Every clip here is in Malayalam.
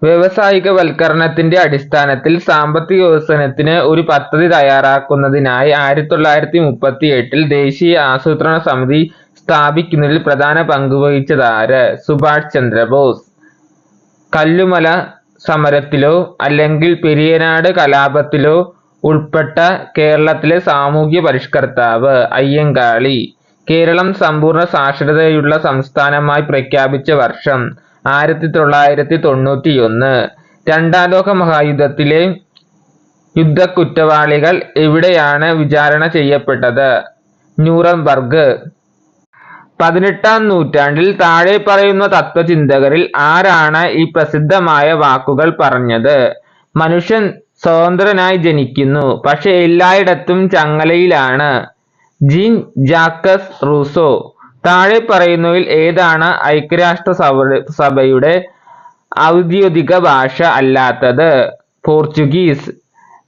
വ്യവസായികവൽക്കരണത്തിന്റെ അടിസ്ഥാനത്തിൽ സാമ്പത്തിക വികസനത്തിന് ഒരു പദ്ധതി തയ്യാറാക്കുന്നതിനായി 1938 ദേശീയ ആസൂത്രണ സമിതി സ്ഥാപിക്കുന്നതിൽ പ്രധാന പങ്കുവഹിച്ചതാര്? സുഭാഷ് ചന്ദ്രബോസ്. കല്ലുമല സമരത്തിലോ അല്ലെങ്കിൽ പെരിയനാട് കലാപത്തിലോ ഉൾപ്പെട്ട കേരളത്തിലെ സാമൂഹ്യ പരിഷ്കർത്താവ്? അയ്യങ്കാളി. കേരളം സമ്പൂർണ്ണ സാക്ഷരതയുള്ള സംസ്ഥാനമായി പ്രഖ്യാപിച്ച വർഷം? 1991. രണ്ടാം ലോക മഹായുദ്ധത്തിലെ യുദ്ധക്കുറ്റവാളികൾ എവിടെയാണ് വിചാരണ ചെയ്യപ്പെട്ടത്? ന്യൂറംബർഗ്. 18ാം നൂറ്റാണ്ടിൽ താഴെ പറയുന്ന തത്വചിന്തകരിൽ ആരാണ് ഈ പ്രസിദ്ധമായ വാക്കുകൾ പറഞ്ഞത്? മനുഷ്യൻ സ്വതന്ത്രനായി ജനിക്കുന്നു, പക്ഷെ എല്ലായിടത്തും ചങ്ങലയിലാണ്. Gene Jacques Rousseau. താഴെ പറയുന്നവയിൽ ഏതാണ് ഐക്യരാഷ്ട്രസഭയുടെ ഔദ്യോഗിക ഭാഷ അല്ലാത്തത്? പോർച്ചുഗീസ്.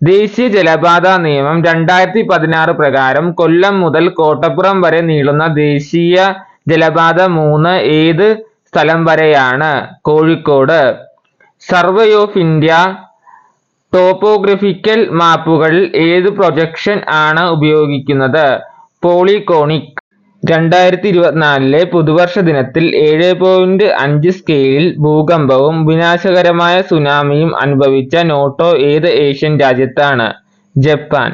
ദേശീയ ജലപാത നിയമം 2016 പ്രകാരം കൊല്ലം മുതൽ കോട്ടപ്പുറം വരെ നീളുന്ന ദേശീയ ജലപാത 3 ഏത് സ്ഥലം വരെയാണ്? Kozhikode. Survey of India topographical മാപ്പുകളിൽ ഏത് പ്രൊജക്ഷൻ ആണ് ഉപയോഗിക്കുന്നത്? പോളികോണിക്. 2024 പുതുവർഷ ദിനത്തിൽ 7.5 സ്കെയിലിൽ ഭൂകമ്പവും വിനാശകരമായ സുനാമിയും അനുഭവിച്ച നോട്ടോ ഏത് ഏഷ്യൻ രാജ്യത്താണ്? ജപ്പാൻ.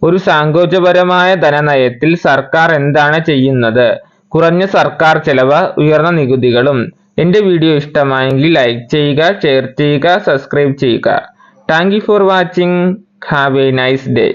ഒരു സങ്കോചപരമായ ധനനയത്തിൽ സർക്കാർ എന്താണ് ചെയ്യുന്നത്? കുറഞ്ഞ സർക്കാർ ചെലവ്, ഉയർന്ന നികുതികളും. എൻ്റെ വീഡിയോ ഇഷ്ടമായെങ്കിൽ ലൈക്ക് ചെയ്യുക, ഷെയർ ചെയ്യുക, സബ്സ്ക്രൈബ് ചെയ്യുക. Thank you for watching. Have A nice day.